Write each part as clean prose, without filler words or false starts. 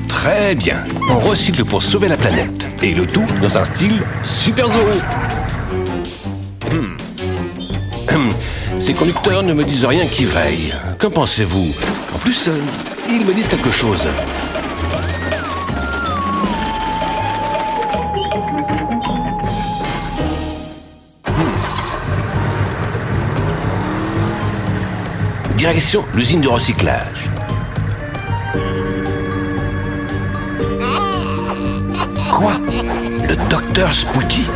Très bien. On recycle pour sauver la planète. Et le tout dans un style super Zorro. Ces conducteurs ne me disent rien qui veille. Qu'en pensez-vous? En plus, ils me disent quelque chose. Direction l'usine de recyclage. Quoi? Le docteur Spooky?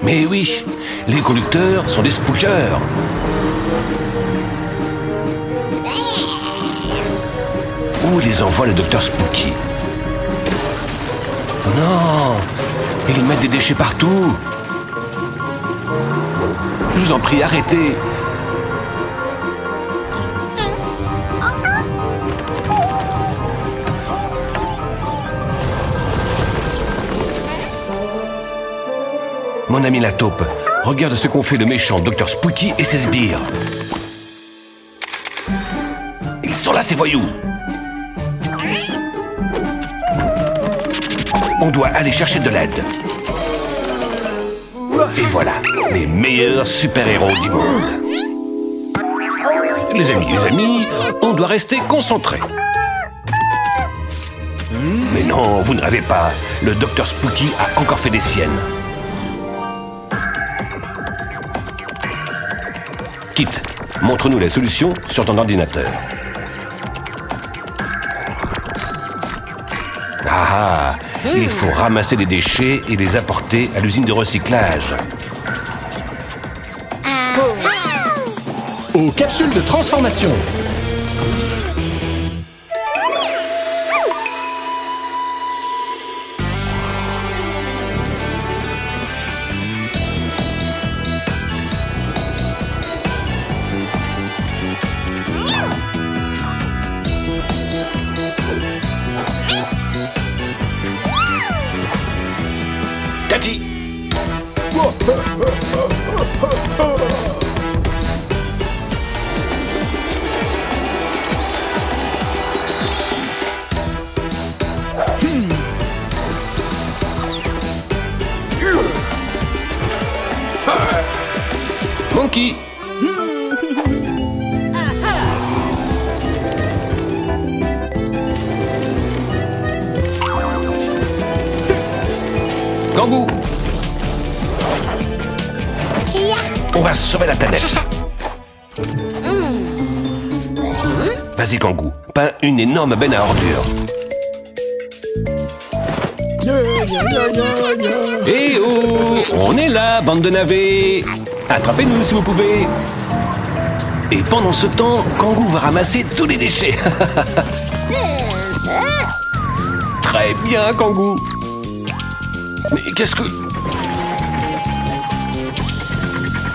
Mais oui, les conducteurs sont des spookers. Où les envoie le docteur Spooky? Non! Ils mettent des déchets partout. Je vous en prie, arrêtez. Mon ami la taupe, regarde ce qu'ont fait le méchant Dr Spooky et ses sbires. Ils sont là, ces voyous. On doit aller chercher de l'aide. Et voilà, les meilleurs super-héros du monde. Les amis, on doit rester concentrés. Mais non, vous ne rêvez pas. Le Dr Spooky a encore fait des siennes. Kit, montre-nous la solution sur ton ordinateur. Ah, il faut ramasser les déchets et les apporter à l'usine de recyclage. Aux capsules de transformation. Cathy! Monkey! Kangou! On va sauver la planète. Vas-y, Kangou, peins une énorme benne à ordures. Eh oh! On est là, bande de navets! Attrapez-nous si vous pouvez! Et pendant ce temps, Kangou va ramasser tous les déchets. Très bien, Kangou! Mais qu'est-ce que...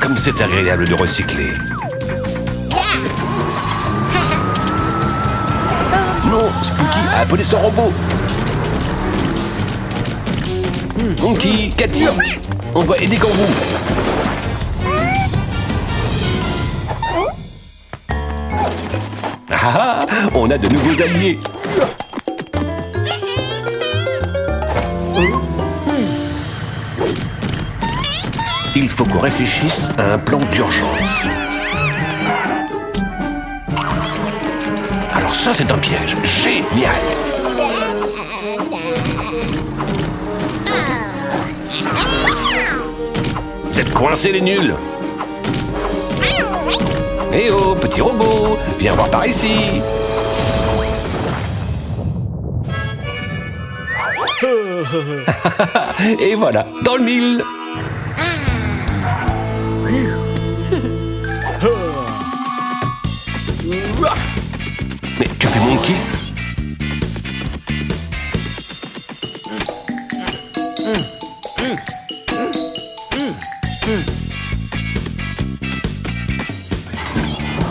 Comme c'est agréable de recycler. Non, Spooky a appelé son robot. Monkey, Cathy, on doit aider Kangou. Ah, on a de nouveaux alliés. Il faut qu'on réfléchisse à un plan d'urgence. Alors ça, c'est un piège. Génial! Vous êtes coincés, les nuls! Eh oh, petit robot, viens voir par ici! Et voilà, dans le mille! Mais que fait Monkey?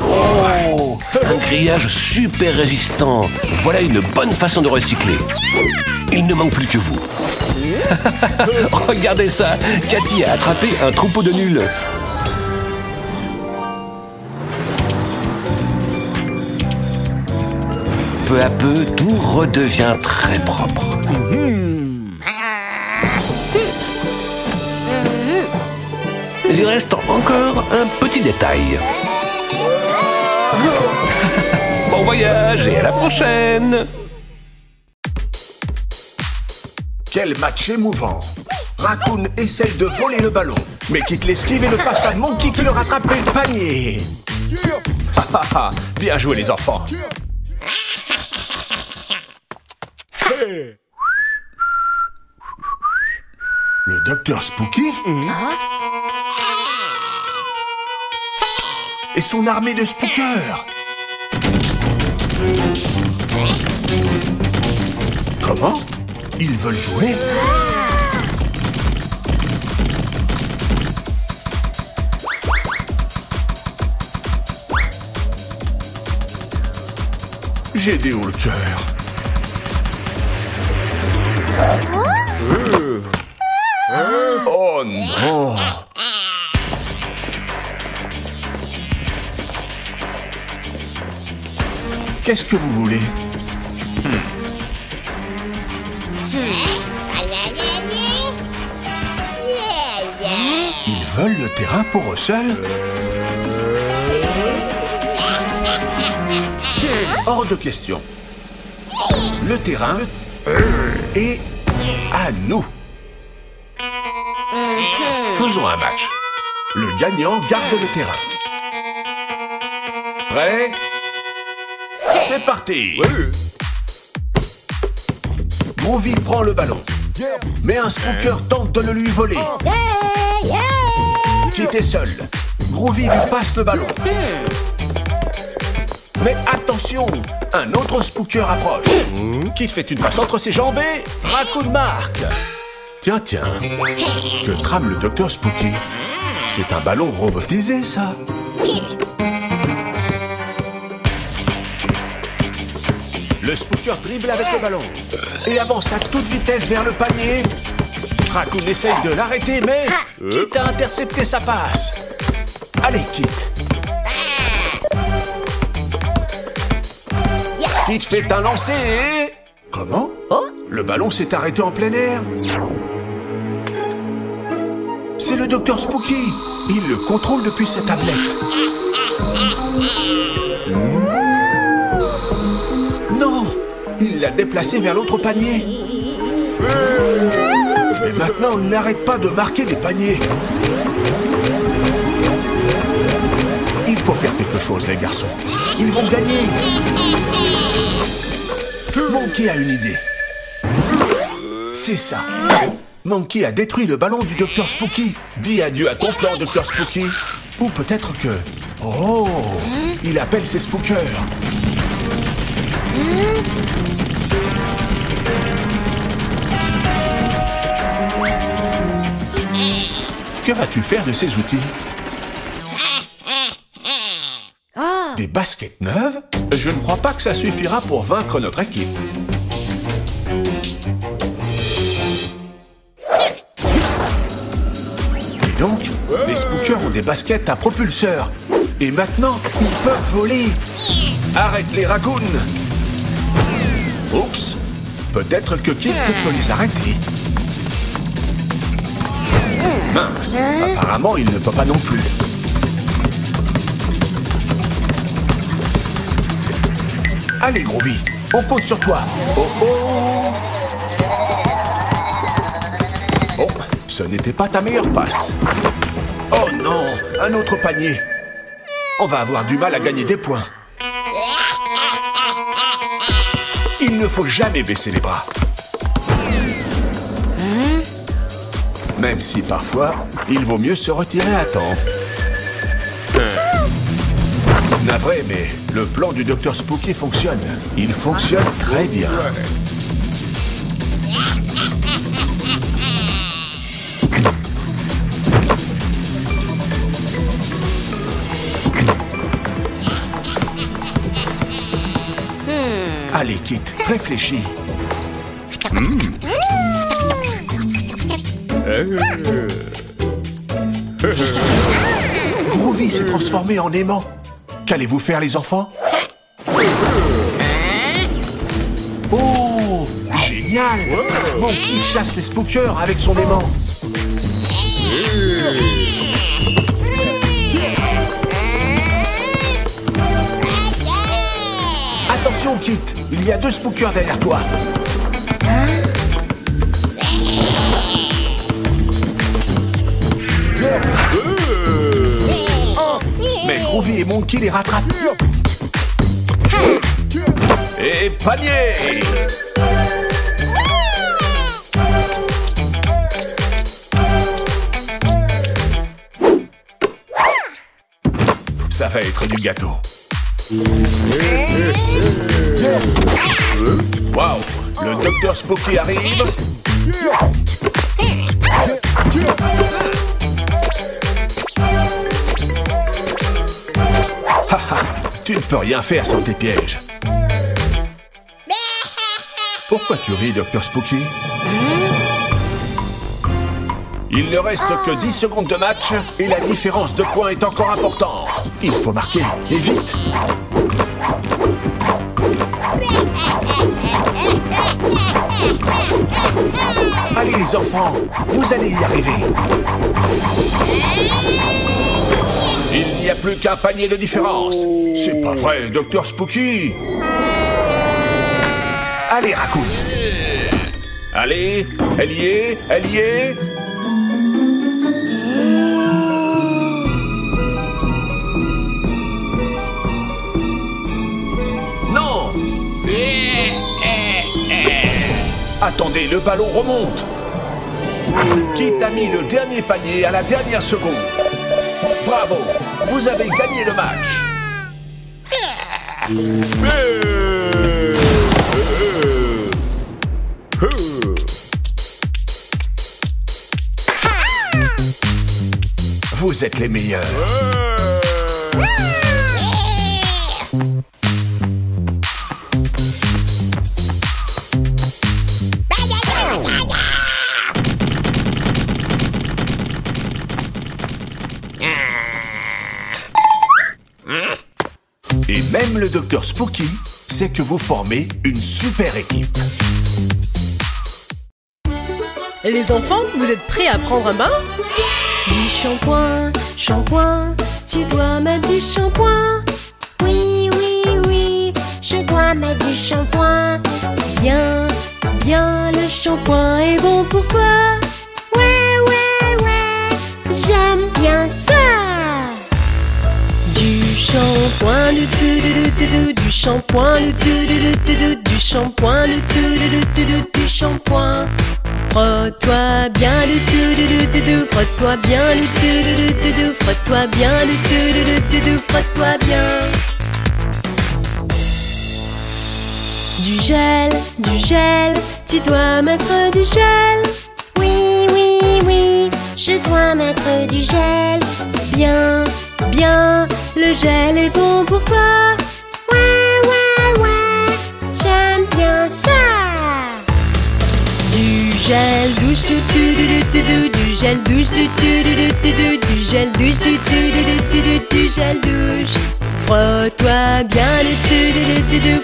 Oh, un grillage super résistant. Voilà une bonne façon de recycler. Il ne manque plus que vous. Regardez ça, Cathy a attrapé un troupeau de nuls. peu à peu, tout redevient très propre. Mais il reste encore un petit détail. Bon voyage et à la prochaine! Quel match émouvant! Raccoon essaye de voler le ballon, mais Kit l'esquive et le passe à Monkey qui le rattrape et le panier. Bien joué les enfants. Le docteur Spooky et son armée de spookers. Comment? Ils veulent jouer? J'ai des hauts le cœur. Oh non! Qu'est-ce que vous voulez? Ils veulent le terrain pour eux seuls? Hors de question. Le terrain est à nous. Faisons un match. Le gagnant garde le terrain. Prêt? C'est parti! Groovy prend le ballon. Mais un spooker tente de le lui voler. Kit est seul. Groovy lui passe le ballon. Mais attention, un autre spooker approche. Kit fait une passe entre ses jambes et Raccoon marque. Tiens, que trame le docteur Spooky? C'est un ballon robotisé, ça. Le spooker dribble avec le ballon et avance à toute vitesse vers le panier. Raccoon essaye de l'arrêter, mais Kit a intercepté sa passe. Allez, Kit. Kit fait un lancer et... Comment? Le ballon s'est arrêté en plein air. C'est le docteur Spooky. Il le contrôle depuis sa tablette. Non! Il l'a déplacé vers l'autre panier. Mais maintenant, il n'arrête pas de marquer des paniers. Il faut faire quelque chose, les garçons. Ils vont gagner. Monkey a une idée. C'est ça. Monkey a détruit le ballon du docteur Spooky. Dis adieu à ton plan, docteur Spooky. Ou peut-être que... Oh! Il appelle ses spookers. Que vas-tu faire de ces outils? Des baskets neuves? Je ne crois pas que ça suffira pour vaincre notre équipe. Et donc, les spookers ont des baskets à propulseur. Et maintenant, ils peuvent voler. Arrête les Raccoon. Oups. Peut-être que Kit peut les arrêter. Mince. Apparemment, il ne peut pas non plus. Allez, Groovy, on compte sur toi. Oh oh! Bon, ce n'était pas ta meilleure passe. Oh non, un autre panier. On va avoir du mal à gagner des points. Il ne faut jamais baisser les bras. Même si parfois, il vaut mieux se retirer à temps. Navré, mais le plan du docteur Spooky fonctionne. Il fonctionne très bien. Allez, Kit, réfléchis. Groovy s'est transformé en aimant. Qu'allez-vous faire, les enfants? Génial! Monkey chasse les spookers avec son aimant. Attention, Kit, il y a 2 spookers derrière toi. Mais Groovy et Monkey les rattrapent. Et panier! Ça va être du gâteau. Waouh! Le docteur Spooky arrive. Haha, tu ne peux rien faire sans tes pièges. Pourquoi tu ris, Dr Spooky? Il ne reste que 10 secondes de match et la différence de points est encore importante. Il faut marquer, et vite. Allez les enfants, vous allez y arriver. Il n'y a plus qu'un panier de différence. C'est pas vrai, Dr Spooky. Allez, Raccoon. Allez, elle y est, elle y est. Non. Attendez, le ballon remonte. Kit a mis le dernier panier à la dernière seconde. Bravo, vous avez gagné le match. Vous êtes les meilleurs. Et même le Dr Spooky sait que vous formez une super équipe. Les enfants, vous êtes prêts à prendre un bain? Du shampoing, shampoing, tu dois mettre du shampoing. Oui, oui, oui, je dois mettre du shampoing. Bien, bien, le shampoing est bon pour toi. Ouais, ouais, ouais, j'aime bien ça. Du shampoing, du shampoing, du shampoing, du shampoing. Frotte-toi bien frotte-toi bien frotte-toi bien frotte-toi bien. Du gel, tu dois mettre du gel. Oui, oui, oui, je dois mettre du gel. Bien, bien, le gel est bon pour toi. Ouais, ouais, ouais, j'aime bien ça. Du gel douche, du gel douche, du gel douche, du gel douche. Frotte-toi bien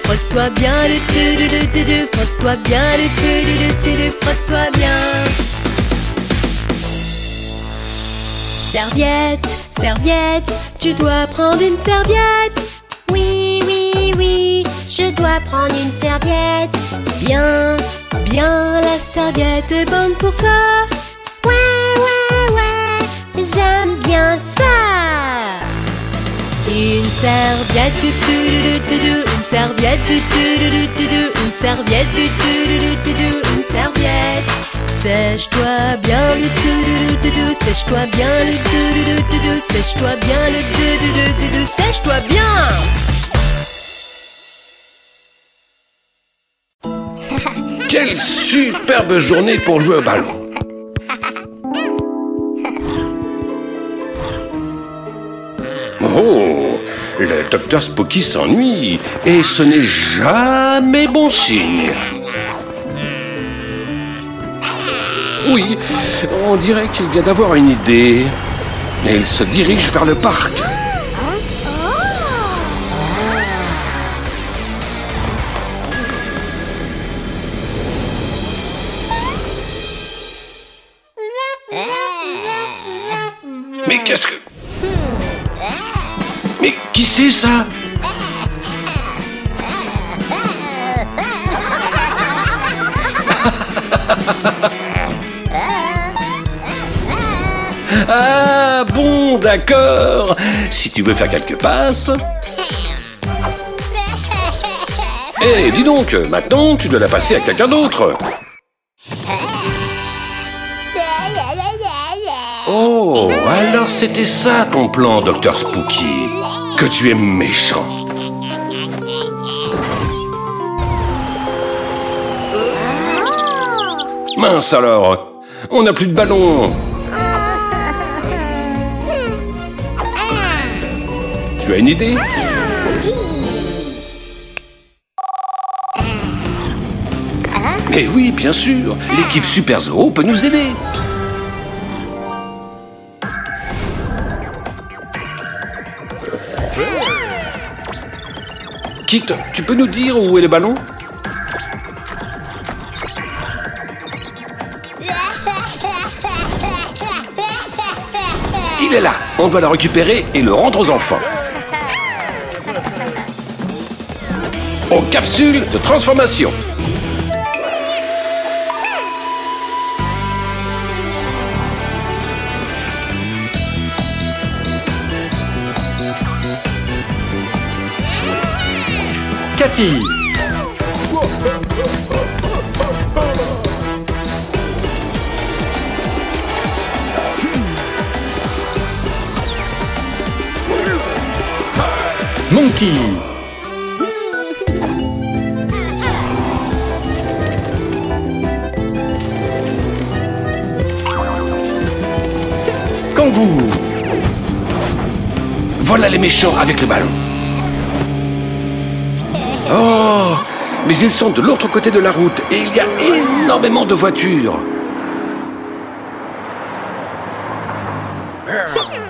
frotte-toi bien frotte-toi bien frotte-toi bien. Serviette, serviette, tu dois prendre une serviette. Oui, oui, oui, je dois prendre une serviette. Bien, bien, la serviette est bonne pour toi. Ouais, ouais, ouais, j'aime bien ça. Une serviette, une serviette, une serviette, une serviette. Sèche-toi bien sèche-toi bien sèche-toi bien sèche-toi bien. Quelle superbe journée pour jouer au ballon! Oh, le docteur Spooky s'ennuie et ce n'est jamais bon signe. Oui, on dirait qu'il vient d'avoir une idée et il se dirige vers le parc. Mais qu'est-ce que... Mais qui c'est ça? Ah bon, d'accord. Si tu veux faire quelques passes... Eh, dis donc, maintenant tu dois la passer à quelqu'un d'autre. Oh, alors c'était ça ton plan, Dr Spooky. Que tu es méchant. Mince alors, on n'a plus de ballon. Tu as une idée? Mais oui, bien sûr, l'équipe Super Zoo peut nous aider. Kit, tu peux nous dire où est le ballon? Il est là, on doit le récupérer et le rendre aux enfants. Aux capsules de transformation. Cathy. Monkey. Kangou. Voilà les méchants avec le ballon. Oh, mais ils sont de l'autre côté de la route et il y a énormément de voitures.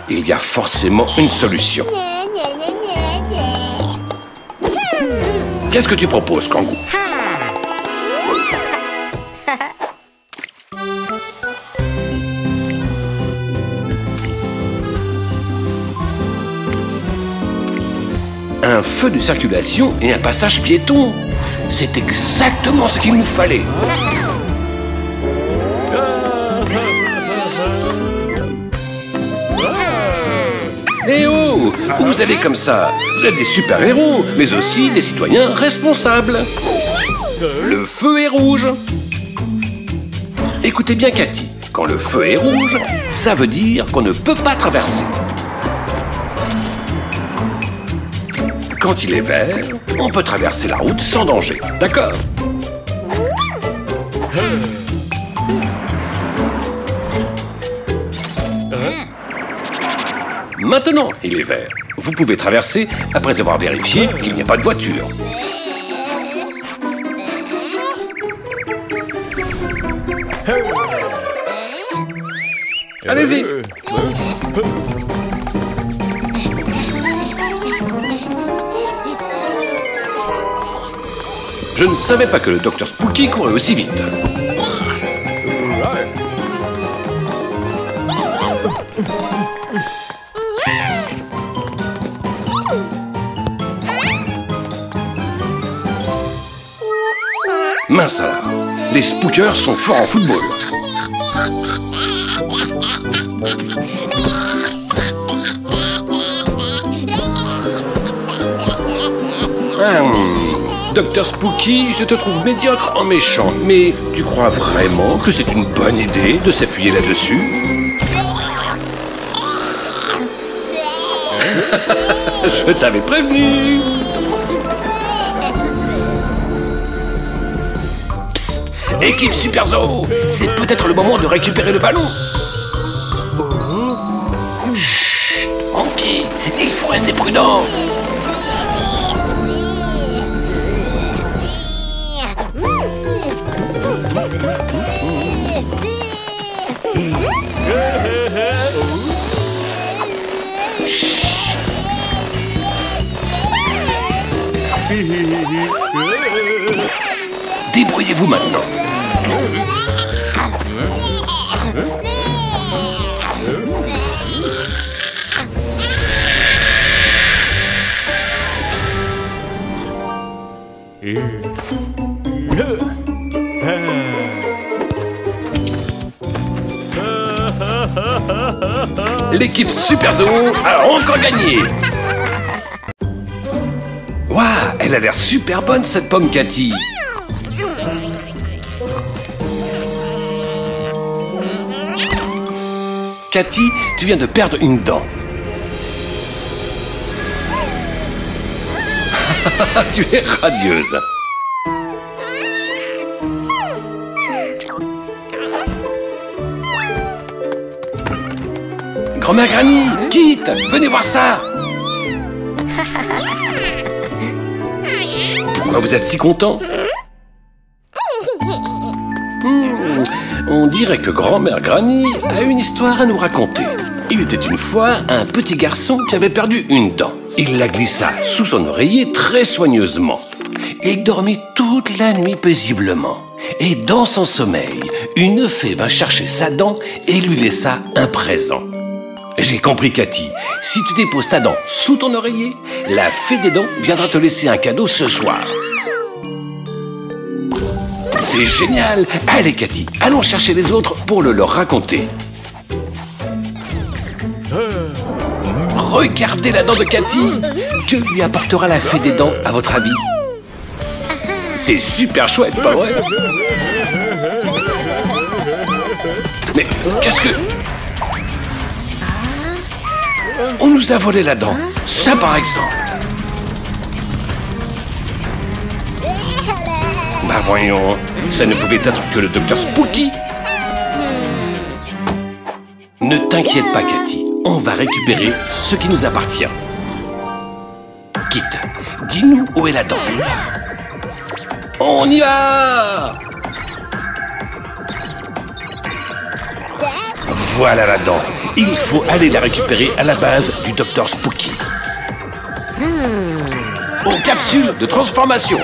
Il y a forcément une solution. Qu'est-ce que tu proposes, Kangou? Un feu de circulation et un passage piéton. C'est exactement ce qu'il nous fallait. Eh oh! Où vous allez comme ça? Vous êtes des super-héros, mais aussi des citoyens responsables. Le feu est rouge. Écoutez bien, Cathy. Quand le feu est rouge, ça veut dire qu'on ne peut pas traverser. Quand il est vert, on peut traverser la route sans danger. D'accord? Maintenant, il est vert. Vous pouvez traverser après avoir vérifié qu'il n'y a pas de voiture. Allez-y. Je ne savais pas que le Dr Spooky courait aussi vite. Mince alors, les spookers sont forts en football. Dr Spooky, je te trouve médiocre en méchant, mais tu crois vraiment que c'est une bonne idée de s'appuyer là-dessus? Je t'avais prévenu. Psst, équipe Super Zoo, c'est peut-être le moment de récupérer le ballon. Chut, Monkey, il faut rester prudent. Débrouillez-vous maintenant. l'équipe Super Zoo a encore gagné. Waouh, elle a l'air super bonne cette pomme, Cathy. Cathy, tu viens de perdre une dent. Tu es radieuse. Grand-mère Granny, Kit, venez voir ça. Pourquoi vous êtes si content? On dirait que grand-mère Granny a une histoire à nous raconter. Il était une fois un petit garçon qui avait perdu une dent. Il la glissa sous son oreiller très soigneusement. Il dormit toute la nuit paisiblement. Et dans son sommeil, une fée vint chercher sa dent et lui laissa un présent. J'ai compris, Cathy. Si tu déposes ta dent sous ton oreiller, la fée des dents viendra te laisser un cadeau ce soir. C'est génial! Allez, Cathy, allons chercher les autres pour le leur raconter. Regardez la dent de Cathy! Que lui apportera la fée des dents, à votre avis? C'est super chouette, pas vrai? Mais qu'est-ce que... On nous a volé la dent. Ça, par exemple. Bah voyons, ça ne pouvait être que le docteur Spooky. Ne t'inquiète pas, Cathy. On va récupérer ce qui nous appartient. Kit, dis-nous où est la dent. On y va! Voilà la dent. Il faut aller la récupérer à la base du docteur Spooky. Aux capsules de transformation.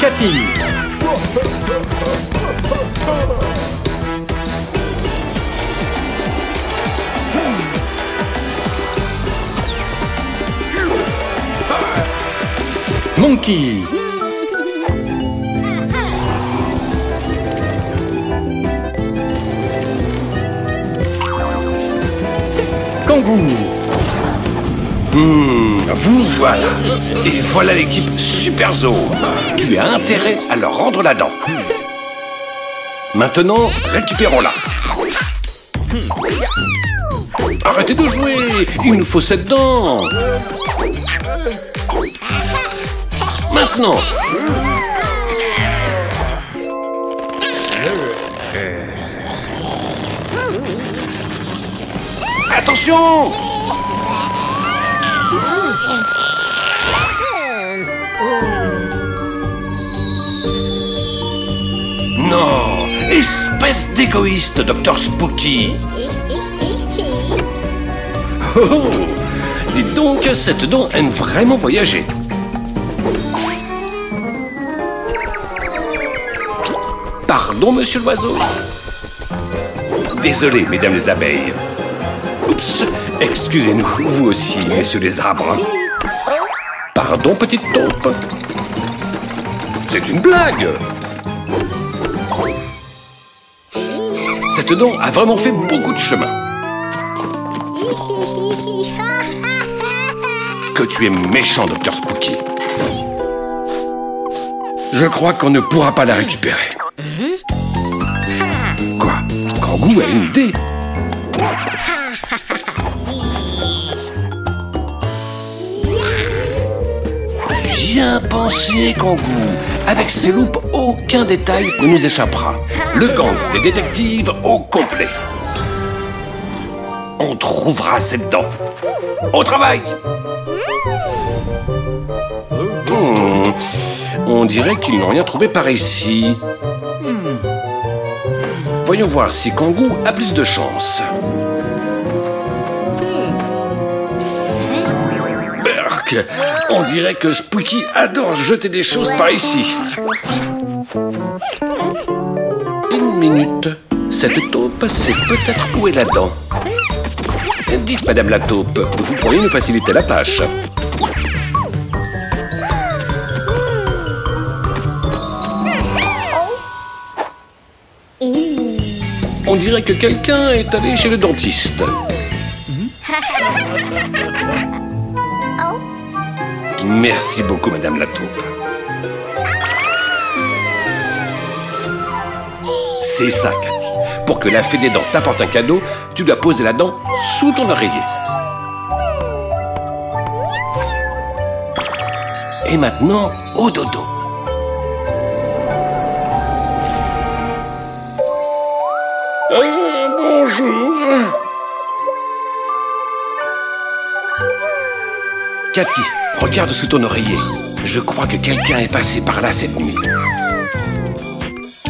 Cathy. Monkey. Kangou. Vous voilà. Et voilà l'équipe Super Zoo. Tu as intérêt à leur rendre la dent. Maintenant, récupérons-la. Arrêtez de jouer. Il nous faut cette dent. Maintenant. Attention! Non! Espèce d'égoïste, Docteur Spooky! Oh! Dites donc, cette dent aime vraiment voyager. Pardon, monsieur l'oiseau? Désolé, mesdames les abeilles. Oups, excusez-nous, vous aussi, messieurs les arbres. Pardon, petite taupe. C'est une blague. Cette dent a vraiment fait beaucoup de chemin. Que tu es méchant, Docteur Spooky. Je crois qu'on ne pourra pas la récupérer. Quoi? Kangou a une idée. Bien pensé, Kangou. Avec ces loupes, aucun détail ne nous échappera. Le gang des détectives au complet. On trouvera cette dent. Au travail! On dirait qu'ils n'ont rien trouvé par ici. Voyons voir si Kangou a plus de chance. Berk, on dirait que Spooky adore jeter des choses par ici. Une minute, cette taupe, c'est peut-être où est la dent. Dites, Madame la taupe, vous pourriez nous faciliter la tâche. On dirait que quelqu'un est allé chez le dentiste. Merci beaucoup, Madame la taupe. C'est ça, Cathy. Pour que la fée des dents t'apporte un cadeau, tu dois poser la dent sous ton oreiller. Et maintenant, au dodo. Bonjour. Cathy, regarde sous ton oreiller. Je crois que quelqu'un est passé par là cette nuit.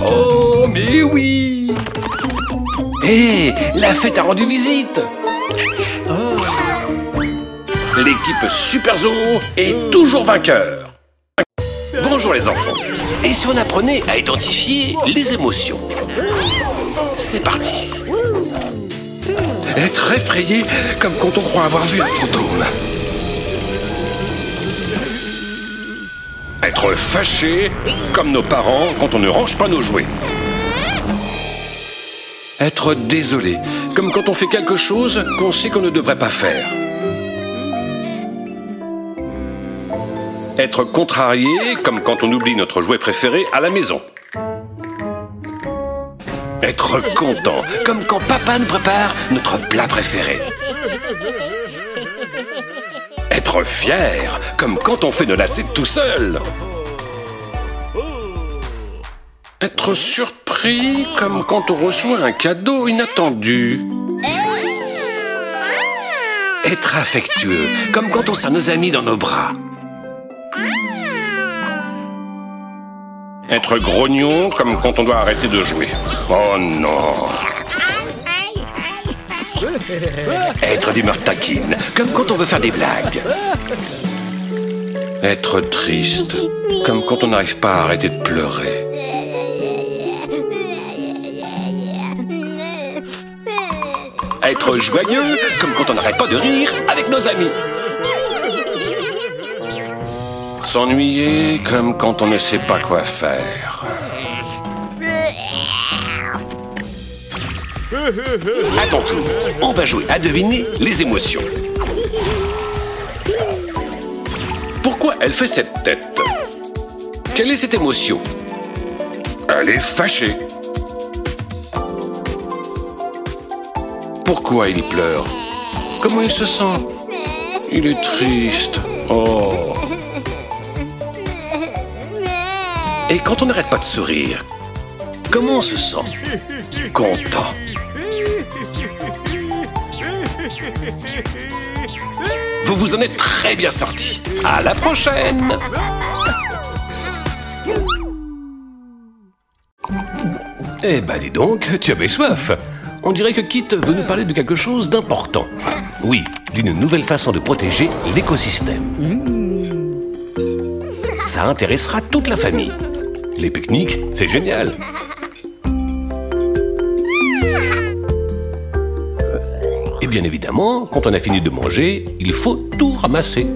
Oh, mais oui! Hé, la fée t'a rendu visite! L'équipe Super Zoo est toujours vainqueur. Bonjour les enfants. Et si on apprenait à identifier les émotions? C'est parti. Être effrayé comme quand on croit avoir vu un fantôme. Être fâché comme nos parents quand on ne range pas nos jouets. Être désolé comme quand on fait quelque chose qu'on sait qu'on ne devrait pas faire. Être contrarié comme quand on oublie notre jouet préféré à la maison. Être content comme quand papa nous prépare notre plat préféré. Être fier comme quand on fait nos lacets tout seul. Être surpris comme quand on reçoit un cadeau inattendu. Être affectueux comme quand on serre nos amis dans nos bras. Être grognon comme quand on doit arrêter de jouer. Oh non! Être d'humeur taquine comme quand on veut faire des blagues. Être triste comme quand on n'arrive pas à arrêter de pleurer. Être joyeux comme quand on n'arrête pas de rire avec nos amis. S'ennuyer comme quand on ne sait pas quoi faire. À ton tour, on va jouer à deviner les émotions. Pourquoi elle fait cette tête? Quelle est cette émotion? Elle est fâchée. Pourquoi il pleure? Comment il se sent? Il est triste. Oh. Et quand on n'arrête pas de sourire, comment on se sent? Content. Vous vous en êtes très bien sortis. À la prochaine! Eh ben dis donc, tu avais soif. On dirait que Kit veut nous parler de quelque chose d'important. Oui, d'une nouvelle façon de protéger l'écosystème. Ça intéressera toute la famille. Les pique-niques, c'est génial. Et bien évidemment, quand on a fini de manger, il faut tout ramasser.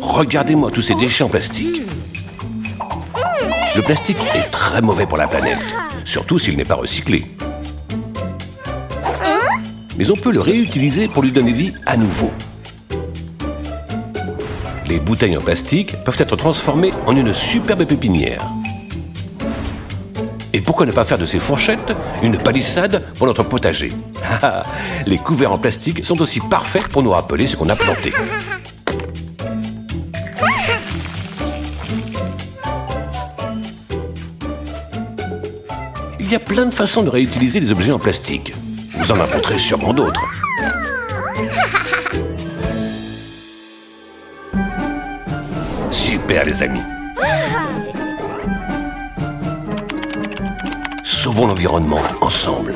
Regardez-moi tous ces déchets en plastique. Le plastique est très mauvais pour la planète, surtout s'il n'est pas recyclé. Mais on peut le réutiliser pour lui donner vie à nouveau. Les bouteilles en plastique peuvent être transformées en une superbe pépinière. Et pourquoi ne pas faire de ces fourchettes une palissade pour notre potager? Les couverts en plastique sont aussi parfaits pour nous rappeler ce qu'on a planté. Il y a plein de façons de réutiliser les objets en plastique. Vous en rencontrez sûrement d'autres. Super les amis. Sauvons l'environnement ensemble.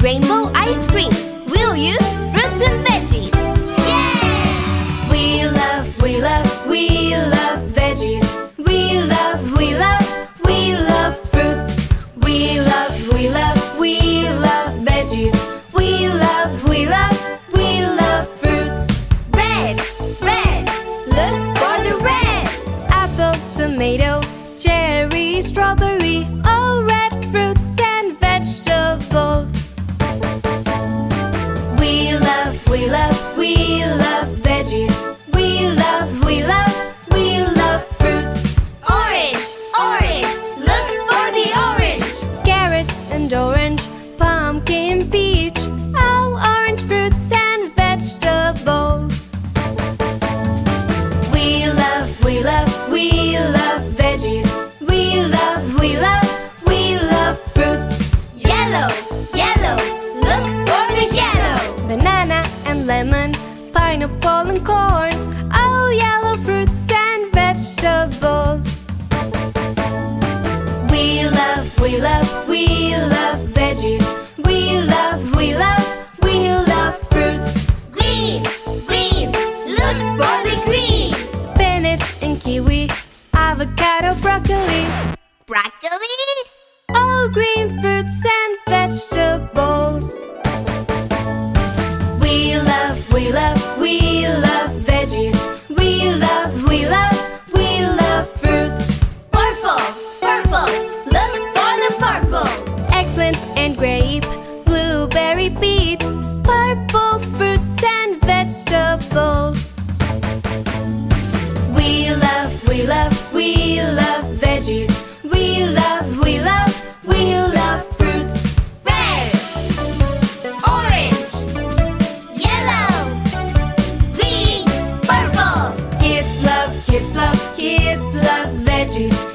rainbow ice creams. We'll use fruits and veggies. Yeah! We love veggies. We love fruits. We love veggies. We love fruits. Red, look for the red. Apple, tomato, cherry, strawberry, all red fruits and vegetables. We love veggies. We love fruits. Orange, look for the orange. Carrots and orange, pumpkin, peach, all orange fruits and vegetables. We love veggies. We love fruits. Yellow, look for the yellow. Banana and lemon, pineapple and corn, all yellow fruits and vegetables. We love veggies. We love fruits. Green, look for the green. Spinach and kiwi, avocado, broccoli. All green fruits and vegetables. We love veggies. We love fruits. Purple, look for the purple. Eggplant and grape, blueberry, peach, purple fruits and vegetables. We love veggies. We love fruits. Red, orange, yellow, green, purple. Kids love veggies.